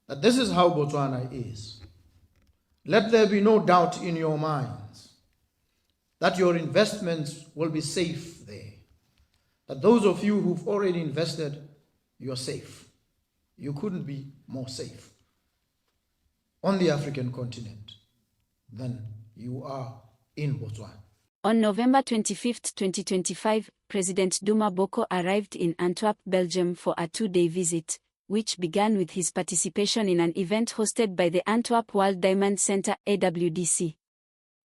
that this is how Botswana is. Let there be no doubt in your minds that your investments will be safe there. That those of you who've already invested, you're safe. You couldn't be more safe on the African continent than you are in Botswana. On November 25, 2025, President Duma Boko arrived in Antwerp, Belgium for a two-day visit, which began with his participation in an event hosted by the Antwerp World Diamond Centre (AWDC).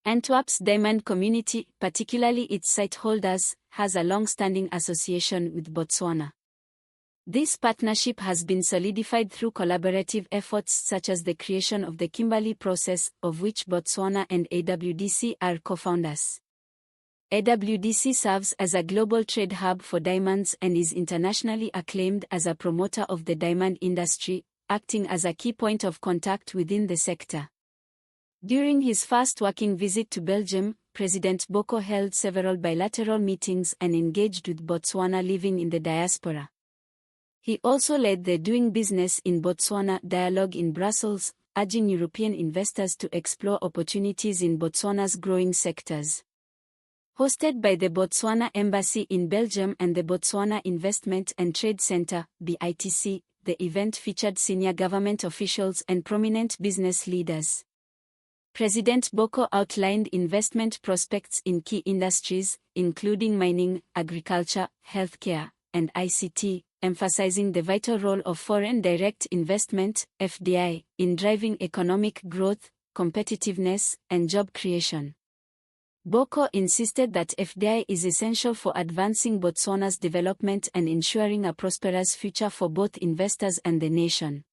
Antwerp's diamond community, particularly its site holders, has a long-standing association with Botswana. This partnership has been solidified through collaborative efforts such as the creation of the Kimberley process, of which Botswana and AWDC are co-founders. AWDC serves as a global trade hub for diamonds and is internationally acclaimed as a promoter of the diamond industry, acting as a key point of contact within the sector. During his first working visit to Belgium, President Boko held several bilateral meetings and engaged with Botswana living in the diaspora. He also led the Doing Business in Botswana dialogue in Brussels, urging European investors to explore opportunities in Botswana's growing sectors. Hosted by the Botswana Embassy in Belgium and the Botswana Investment and Trade Centre, BITC, the event featured senior government officials and prominent business leaders. President Boko outlined investment prospects in key industries, including mining, agriculture, healthcare, and ICT, emphasizing the vital role of foreign direct investment, FDI, in driving economic growth, competitiveness, and job creation. Boko insisted that FDI is essential for advancing Botswana's development and ensuring a prosperous future for both investors and the nation.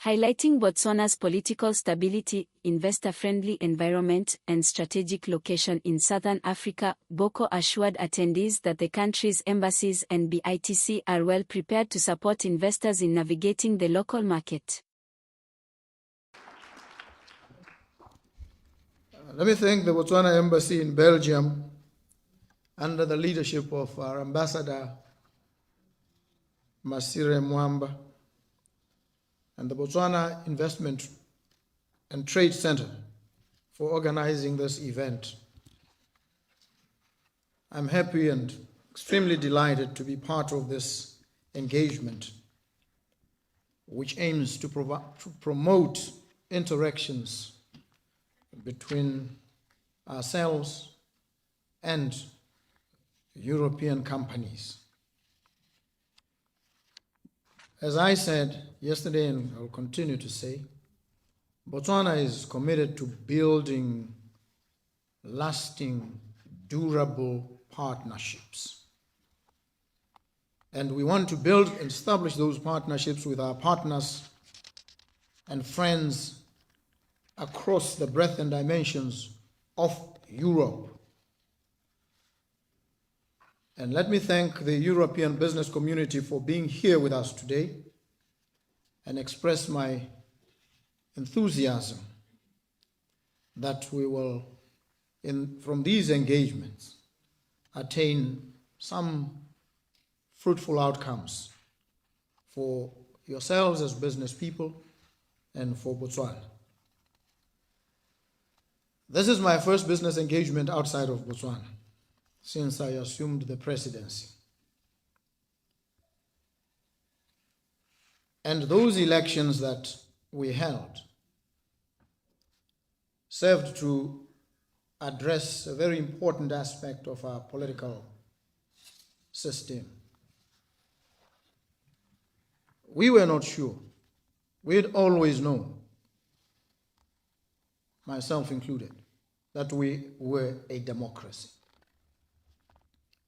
Highlighting Botswana's political stability, investor-friendly environment, and strategic location in southern Africa, Boko assured attendees that the country's embassies and BITC are well prepared to support investors in navigating the local market. Let me thank the Botswana Embassy in Belgium, under the leadership of our Ambassador Masire Mwamba, and the Botswana Investment and Trade Center for organizing this event. I'm happy and extremely delighted to be part of this engagement, which aims to promote interactions between ourselves and European companies. As I said yesterday, and I'll continue to say, Botswana is committed to building lasting, durable partnerships. And we want to build and establish those partnerships with our partners and friends across the breadth and dimensions of Europe. And let me thank the European business community for being here with us today and express my enthusiasm that we will, from these engagements, attain some fruitful outcomes for yourselves as business people and for Botswana. This is my first business engagement outside of Botswana since I assumed the presidency. And those elections that we held served to address a very important aspect of our political system. We were not sure. We had always known, myself included, that we were a democracy.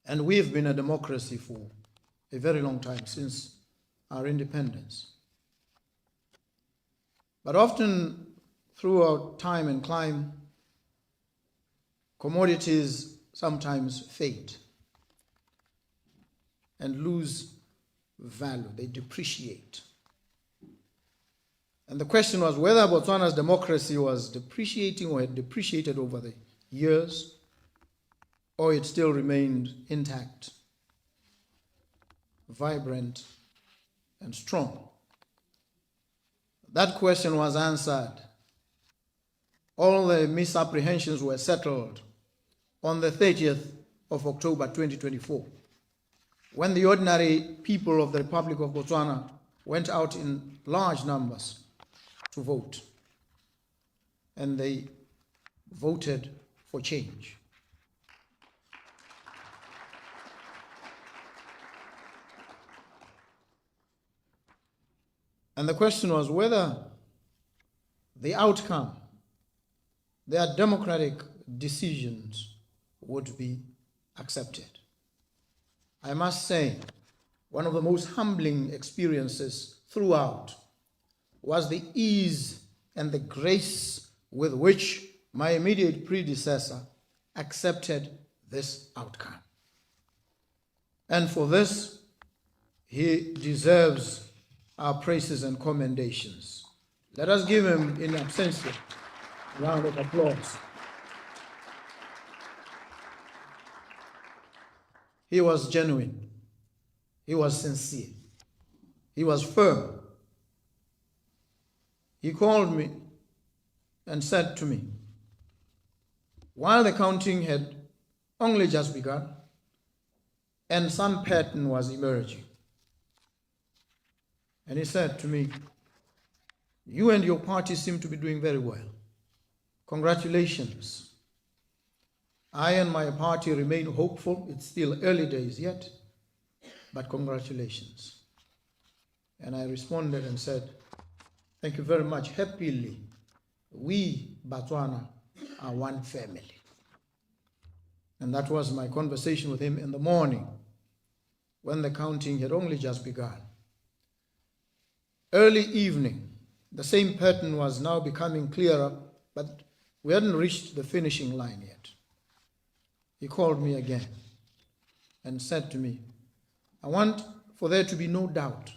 And we've been a democracy for a very long time, since our independence. But often, throughout time and climb, commodities sometimes fade and lose value, they depreciate. And the question was whether Botswana's democracy was depreciating or had depreciated over the years, or it still remained intact, vibrant, and strong. That question was answered. All the misapprehensions were settled on the 30th of October 2024, when the ordinary people of the Republic of Botswana went out in large numbers to vote. And they voted for change. And the question was whether the outcome, their democratic decisions, would be accepted. I must say, one of the most humbling experiences throughout was the ease and the grace with which my immediate predecessor accepted this outcome. And for this, he deserves our praises and commendations. Let us give him in absentia a round of applause. He was genuine. He was sincere. He was firm. He called me and said to me, while the counting had only just begun and some pattern was emerging, and he said to me, you and your party seem to be doing very well. Congratulations. I and my party remain hopeful. It's still early days yet, but congratulations. And I responded and said, thank you very much. Happily, we, Botswana, are one family. And that was my conversation with him in the morning when the counting had only just begun. Early evening, the same pattern was now becoming clearer, but we hadn't reached the finishing line yet. He called me again and said to me, I want for there to be no doubt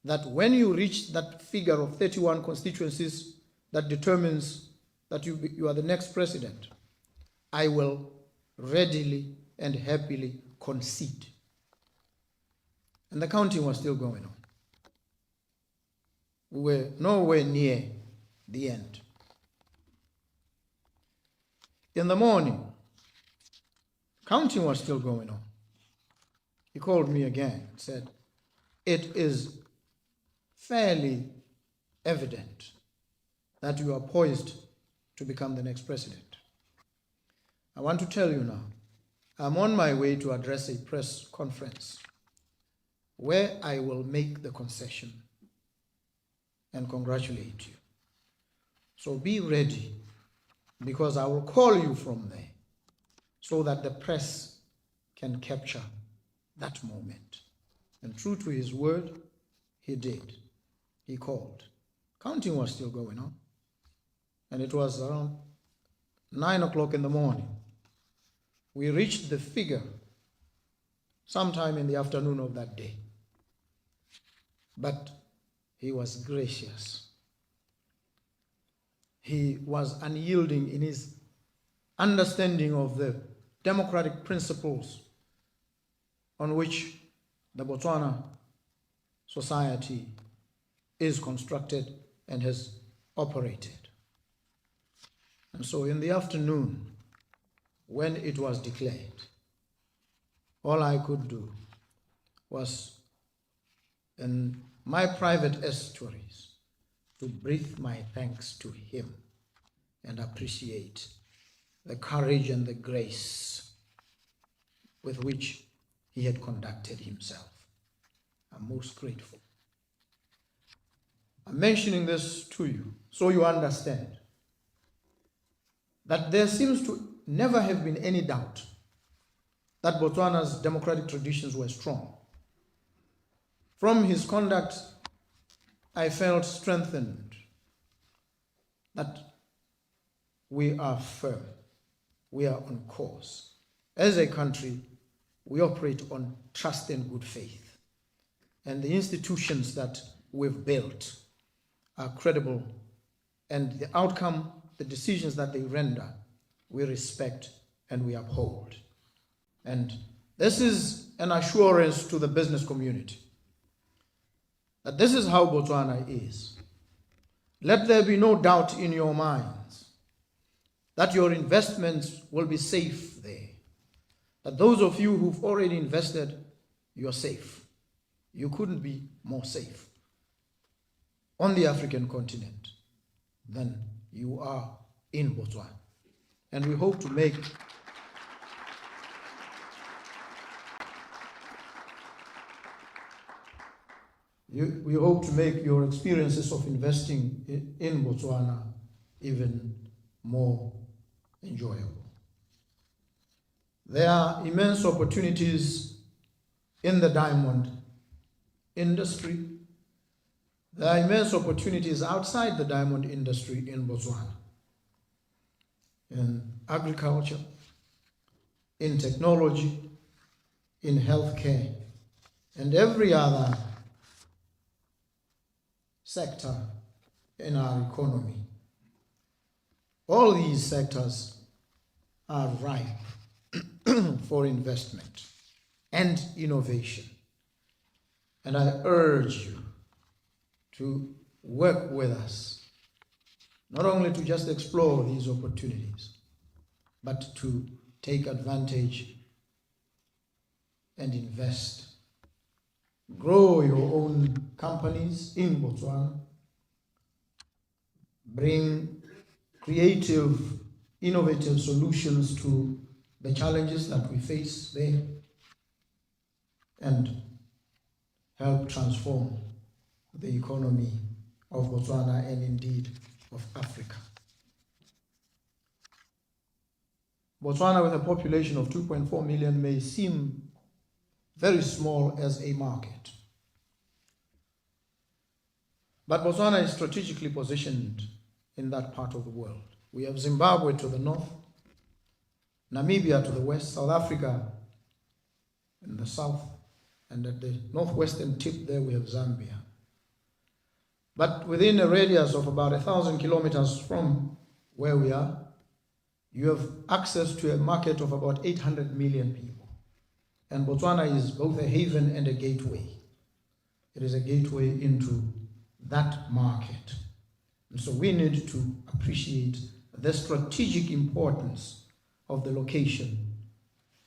that when you reach that figure of 31 constituencies that determines that you are the next president, I will readily and happily concede. And the counting was still going on. We were nowhere near the end. In the morning, counting was still going on. He called me again and said, it is fairly evident that you are poised to become the next president. I want to tell you now, I'm on my way to address a press conference where I will make the concession and congratulate you. So be ready, because I will call you from there so that the press can capture that moment. And true to his word, he did. He called. Counting was still going on. And it was around 9 o'clock in the morning. We reached the figure sometime in the afternoon of that day. But he was gracious. He was unyielding in his understanding of the democratic principles on which the Botswana society is constructed and has operated. And so in the afternoon, when it was declared, all I could do was, in my private estuaries, to breathe my thanks to him and appreciate the courage and the grace with which he had conducted himself. I'm most grateful. I'm mentioning this to you so you understand that there seems to never have been any doubt that Botswana's democratic traditions were strong. From his conduct, I felt strengthened that we are firm, we are on course. As a country, we operate on trust and good faith. And the institutions that we've built are credible, and the outcome, the decisions that they render, we respect and we uphold. And this is an assurance to the business community that this is how Botswana is. Let there be no doubt in your minds that your investments will be safe there. That those of you who've already invested, you're safe. You couldn't be more safe on the African continent than you are in Botswana. And we hope to make your experiences of investing in Botswana even more enjoyable. There are immense opportunities in the diamond industry. There are immense opportunities outside the diamond industry in Botswana, in agriculture, in technology, in healthcare, and every other sector in our economy. All these sectors are ripe for investment and innovation. And I urge you to work with us, not only to just explore these opportunities, but to take advantage and invest. Grow your own companies in Botswana. Bring creative, innovative solutions to the challenges that we face there, and help transform the economy of Botswana and indeed of Africa. Botswana, with a population of 2.4 million, may seem very small as a market. But Botswana is strategically positioned in that part of the world. We have Zimbabwe to the north, Namibia to the west, South Africa in the south, and at the northwestern tip there we have Zambia. But within a radius of about 1,000 kilometers from where we are, you have access to a market of about 800 million people. And Botswana is both a haven and a gateway. It is a gateway into that market. And so we need to appreciate the strategic importance of the location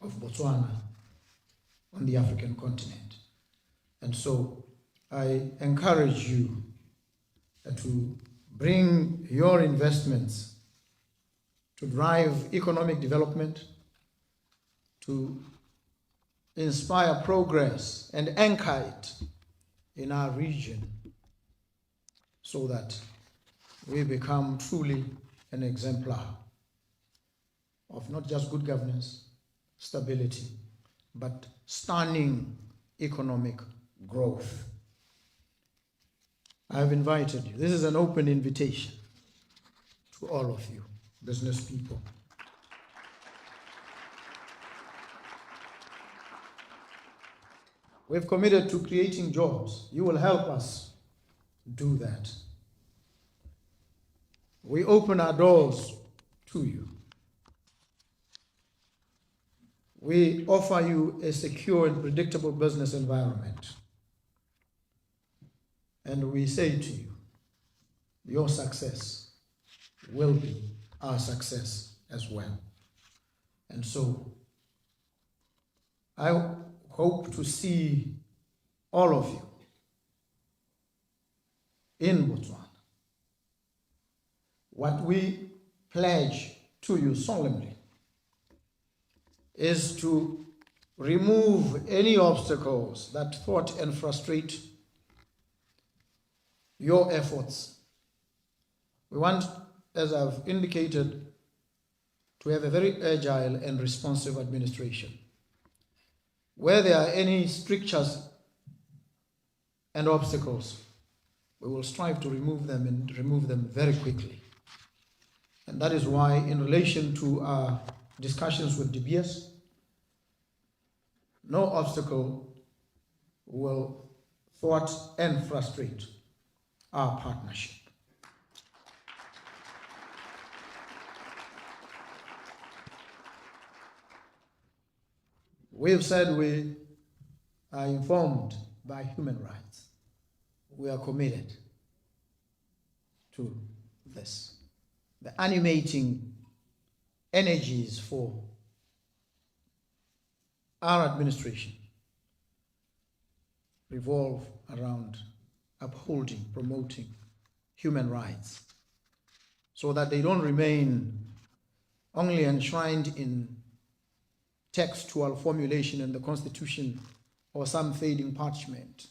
of Botswana on the African continent. And so I encourage you to bring your investments to drive economic development, to inspire progress and anchor it in our region, so that we become truly an exemplar of not just good governance, stability, but stunning economic growth. I have invited you. This is an open invitation to all of you, business people. We've committed to creating jobs. You will help us do that. We open our doors to you. We offer you a secure and predictable business environment. And we say to you, your success will be our success as well. And so I hope to see all of you in Botswana. What we pledge to you solemnly is to remove any obstacles that thwart and frustrate your efforts. We want, as I've indicated, to have a very agile and responsive administration. Where there are any strictures and obstacles, we will strive to remove them, and remove them very quickly. And that is why, in relation to our discussions with DBS, no obstacle will thwart and frustrate our partnership. We've said we are informed by human rights. we are committed to this. The animating energies for our administration revolve around upholding, promoting human rights so that they don't remain only enshrined in textual formulation in the Constitution or some fading parchment,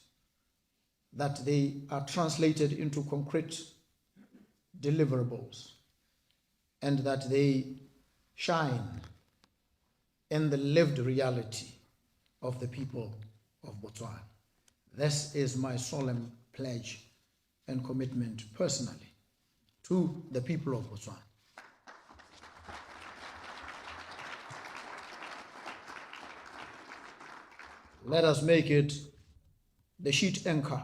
that they are translated into concrete deliverables and that they shine in the lived reality of the people of Botswana. This is my solemn pledge and commitment personally to the people of Botswana. Let us make it the sheet anchor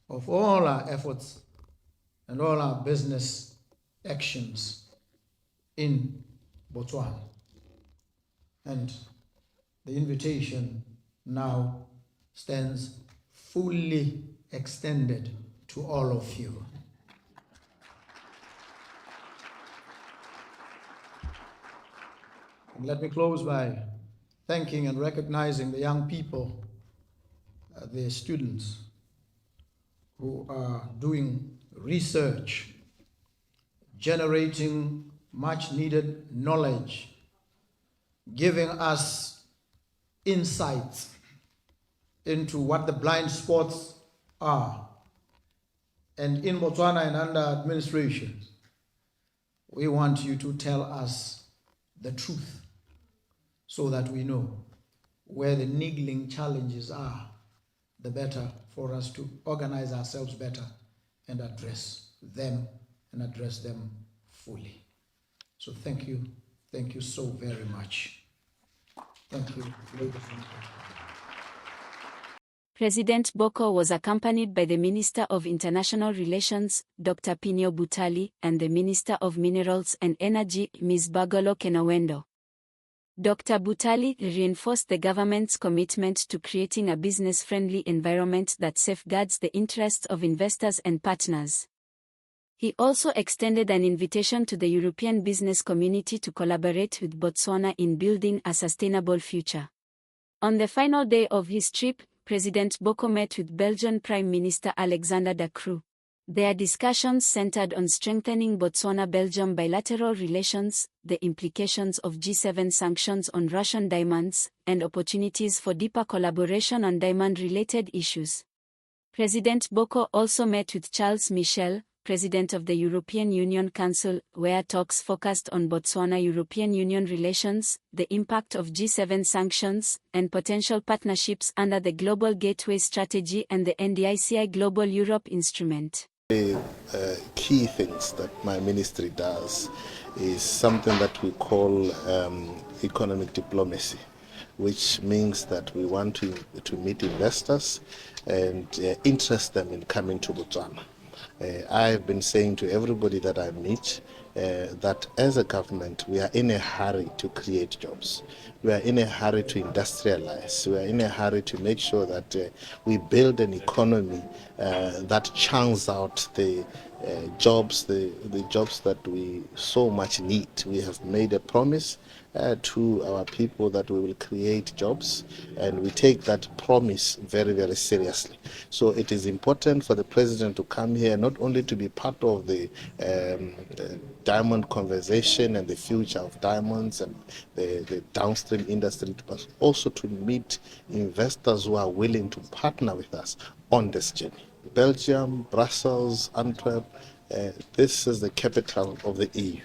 of all our efforts and all our business actions in Botswana. And the invitation now stands fully extended to all of you. And let me close by thanking and recognizing the young people, the students who are doing research, generating much needed knowledge, giving us insights into what the blind spots are. And in Botswana and under administration, we want you to tell us the truth so that we know where the niggling challenges are, the better for us to organize ourselves better and address them fully. So thank you so very much. Thank you, ladies and gentlemen. President Boko was accompanied by the Minister of International Relations, Dr. Pinyo Butali, and the Minister of Minerals and Energy, Ms. Bagolo Kenowendo. Dr. Butali reinforced the government's commitment to creating a business-friendly environment that safeguards the interests of investors and partners. He also extended an invitation to the European business community to collaborate with Botswana in building a sustainable future. On the final day of his trip, President Boko met with Belgian Prime Minister Alexander De Croo. Their discussions centered on strengthening Botswana-Belgium bilateral relations, the implications of G7 sanctions on Russian diamonds, and opportunities for deeper collaboration on diamond-related issues. President Boko also met with Charles Michel, President of the European Union Council, where talks focused on Botswana-European Union relations, the impact of G7 sanctions, and potential partnerships under the Global Gateway Strategy and the NDICI Global Europe Instrument. The key things that my ministry does is something that we call economic diplomacy, which means that we want to meet investors and interest them in coming to Botswana. I've been saying to everybody that I meet that as a government we are in a hurry to create jobs. We are in a hurry to industrialize. We are in a hurry to make sure that we build an economy that churns out the jobs, the jobs that we so much need. We have made a promise to our people that we will create jobs, and we take that promise very, very seriously. So it is important for the president to come here, not only to be part of the diamond conversation and the future of diamonds and the downstream industry, but also to meet investors who are willing to partner with us on this journey. Belgium, Brussels, Antwerp, this is the capital of the EU.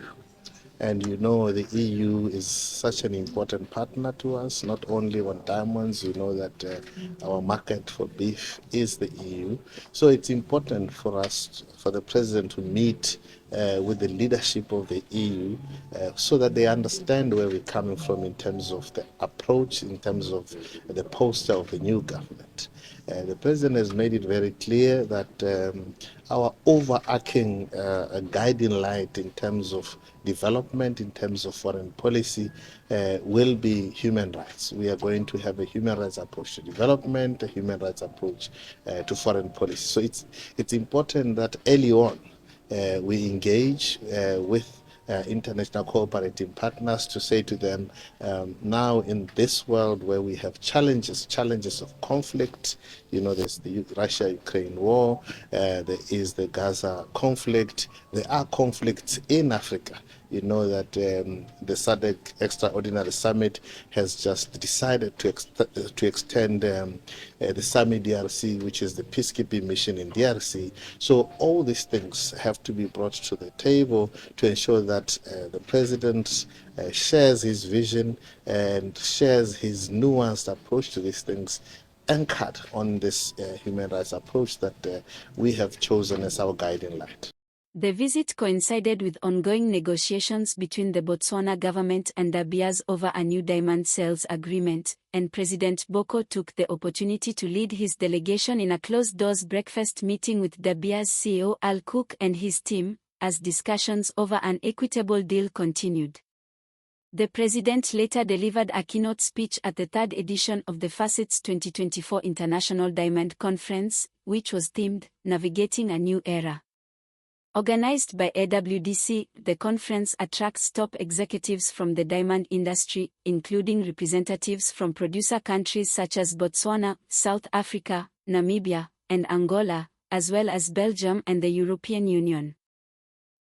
And you know, the EU is such an important partner to us, not only on diamonds. You know that our market for beef is the EU. So it's important for us, for the president to meet with the leadership of the EU so that they understand where we're coming from in terms of the approach, in terms of the posture of the new government. The president has made it very clear that our overarching guiding light in terms of development, in terms of foreign policy, will be human rights. We are going to have a human rights approach to development, a human rights approach to foreign policy. So it's important that early on we engage with international cooperating partners to say to them, now in this world where we have challenges of conflict, there's the Russia-Ukraine war, there is the Gaza conflict, there are conflicts in Africa. You know that the SADC Extraordinary Summit has just decided to extend the SAMI DRC, which is the peacekeeping mission in DRC. So all these things have to be brought to the table to ensure that the president shares his vision and shares his nuanced approach to these things, anchored on this human rights approach that we have chosen as our guiding light. The visit coincided with ongoing negotiations between the Botswana government and De Beers over a new diamond sales agreement, and President Boko took the opportunity to lead his delegation in a closed-doors breakfast meeting with De Beers CEO Al Cook and his team, as discussions over an equitable deal continued. The president later delivered a keynote speech at the third edition of the Facets 2024 International Diamond Conference, which was themed, Navigating a New Era. Organized by AWDC, the conference attracts top executives from the diamond industry, including representatives from producer countries such as Botswana, South Africa, Namibia, and Angola, as well as Belgium and the European Union.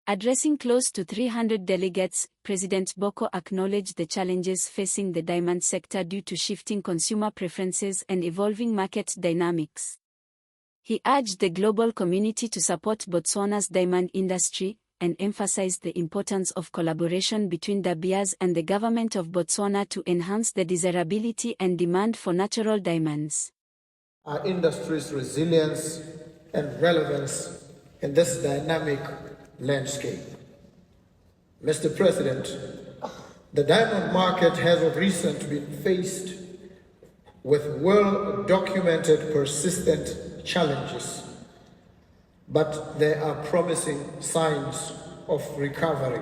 Addressing close to 300 delegates, President Boko acknowledged the challenges facing the diamond sector due to shifting consumer preferences and evolving market dynamics. He urged the global community to support Botswana's diamond industry, and emphasized the importance of collaboration between De Beers and the government of Botswana to enhance the desirability and demand for natural diamonds. Our industry's resilience and relevance in this dynamic landscape. Mr. President, the diamond market has of recent been faced with well-documented persistent challenges, but there are promising signs of recovery.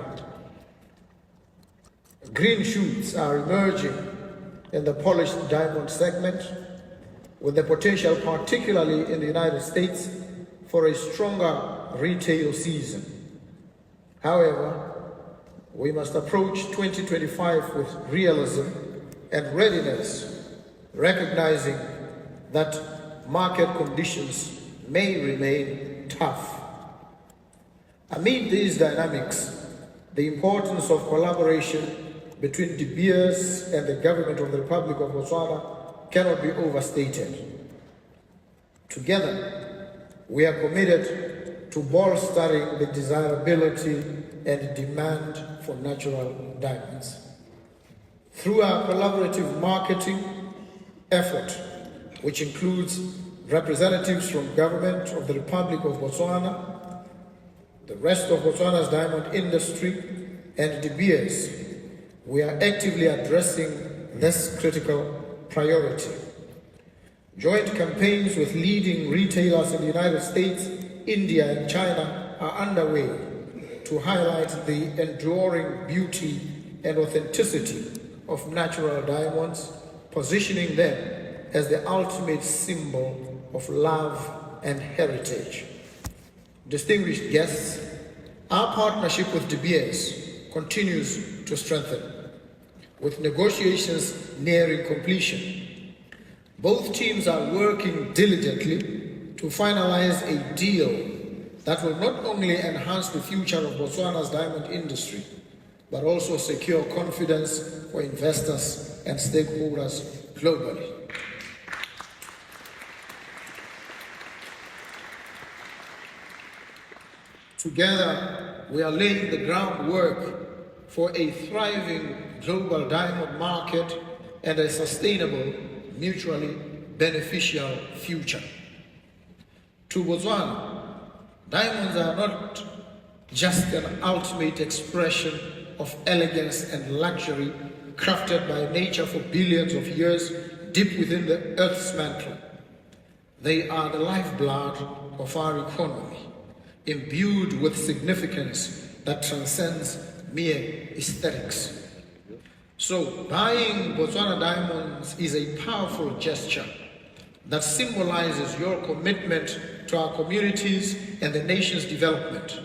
Green shoots are emerging in the polished diamond segment, with the potential, particularly in the United States, for a stronger retail season. However, we must approach 2025 with realism and readiness, recognizing that market conditions may remain tough. Amid these dynamics, the importance of collaboration between De Beers and the government of the Republic of Botswana cannot be overstated. Together, we are committed to bolstering the desirability and demand for natural diamonds. Through our collaborative marketing effort, which includes representatives from government of the Republic of Botswana, the rest of Botswana's diamond industry, and De Beers, we are actively addressing this critical priority. Joint campaigns with leading retailers in the United States, India, and China are underway to highlight the enduring beauty and authenticity of natural diamonds, positioning them as the ultimate symbol of love and heritage. Distinguished guests, our partnership with De Beers continues to strengthen, with negotiations nearing completion. Both teams are working diligently to finalize a deal that will not only enhance the future of Botswana's diamond industry, but also secure confidence for investors and stakeholders globally. Together, we are laying the groundwork for a thriving global diamond market and a sustainable, mutually beneficial future. To Botswana, diamonds are not just an ultimate expression of elegance and luxury crafted by nature for billions of years deep within the Earth's mantle. They are the lifeblood of our economy, imbued with significance that transcends mere aesthetics. So buying Botswana diamonds is a powerful gesture that symbolizes your commitment to our communities and the nation's development.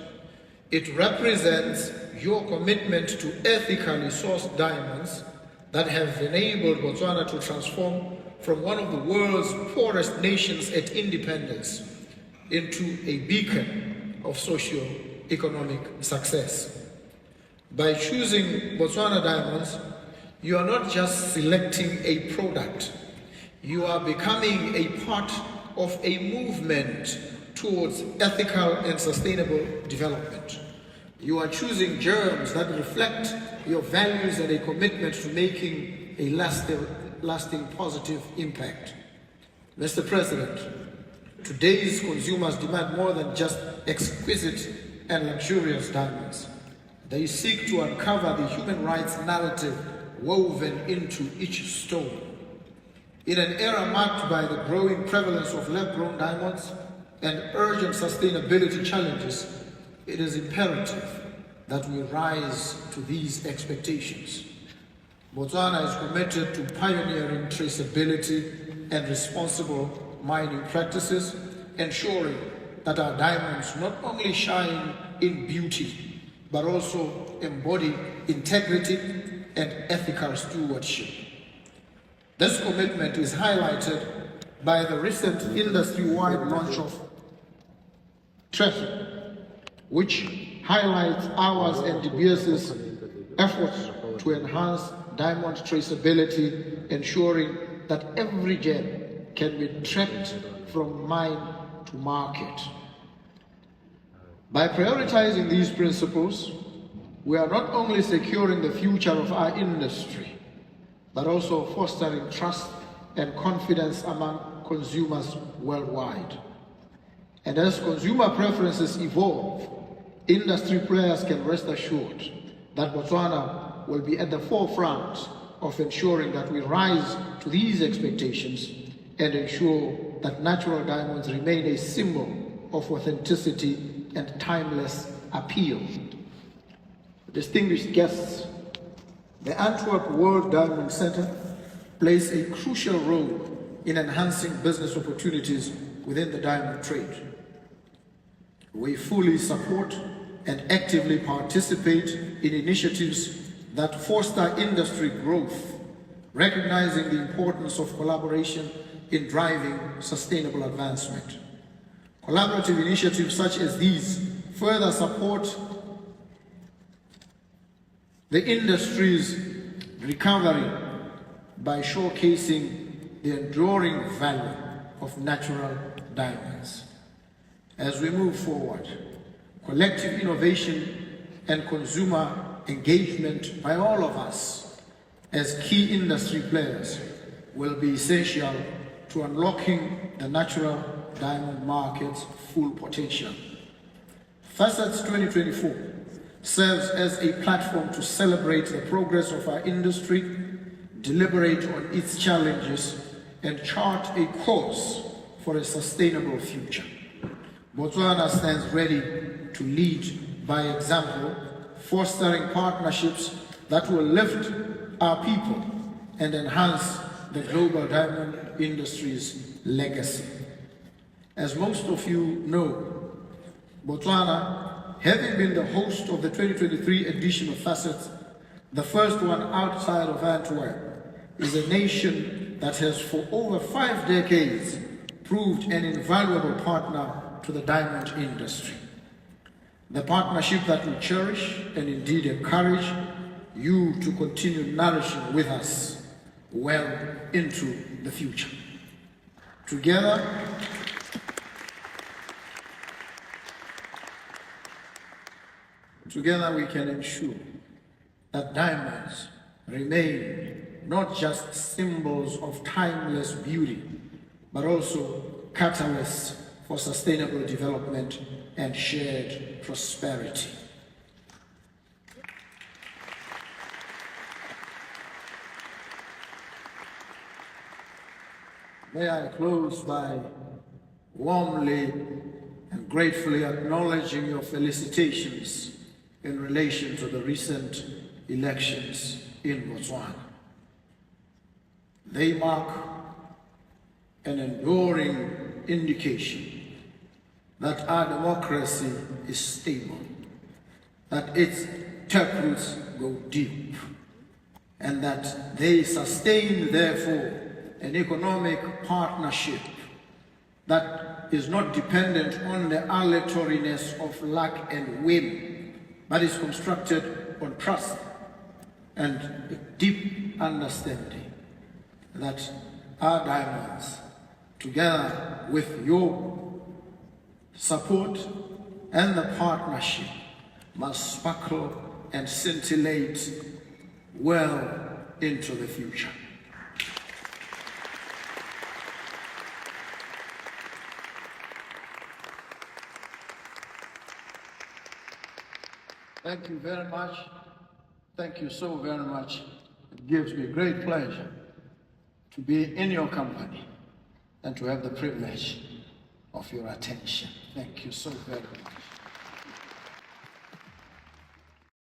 It represents your commitment to ethically sourced diamonds that have enabled Botswana to transform from one of the world's poorest nations at independence into a beacon of socio-economic success. By choosing Botswana diamonds, you are not just selecting a product, you are becoming a part of a movement towards ethical and sustainable development. You are choosing germs that reflect your values and a commitment to making a lasting positive impact. Mr. President, today's consumers demand more than just exquisite and luxurious diamonds. They seek to uncover the human rights narrative woven into each stone. In an era marked by the growing prevalence of lab-grown diamonds and urgent sustainability challenges, it is imperative that we rise to these expectations. Botswana is committed to pioneering traceability and responsible mining practices, ensuring that our diamonds not only shine in beauty, but also embody integrity and ethical stewardship. This commitment is highlighted by the recent industry-wide launch of Traffic, which highlights ours and DBS's efforts to enhance diamond traceability, ensuring that every gem can be tracked from mine to market. By prioritizing these principles, we are not only securing the future of our industry, but also fostering trust and confidence among consumers worldwide. And as consumer preferences evolve, industry players can rest assured that Botswana will be at the forefront of ensuring that we rise to these expectations and ensure that natural diamonds remain a symbol of authenticity and timeless appeal. Distinguished guests, the Antwerp World Diamond Center plays a crucial role in enhancing business opportunities within the diamond trade. We fully support and actively participate in initiatives that foster industry growth, recognizing the importance of collaboration in driving sustainable advancement. Collaborative initiatives such as these further support the industry's recovery by showcasing the enduring value of natural diamonds. As we move forward, collective innovation and consumer engagement by all of us as key industry players will be essential to unlocking the natural diamond market's full potential. Facets 2024 serves as a platform to celebrate the progress of our industry, deliberate on its challenges, and chart a course for a sustainable future. Botswana stands ready to lead by example, fostering partnerships that will lift our people and enhance the global diamond industry's legacy. As most of you know, Botswana, having been the host of the 2023 edition of Facets, the first one outside of Antwerp, is a nation that has for over 5 decades proved an invaluable partner to the diamond industry. The partnership that we cherish and indeed encourage you to continue nourishing with us well into the future. Together we can ensure that diamonds remain not just symbols of timeless beauty, but also catalysts for sustainable development and shared prosperity. May I close by warmly and gratefully acknowledging your felicitations in relation to the recent elections in Botswana. They mark an enduring indication that our democracy is stable, that its taproots go deep, and that they sustain, therefore, an economic partnership that is not dependent on the aleatoriness of luck and whim, but is constructed on trust and a deep understanding that our diamonds, together with your support and the partnership, must sparkle and scintillate well into the future. Thank you very much. Thank you so very much. It gives me great pleasure to be in your company and to have the privilege of your attention. Thank you so very much.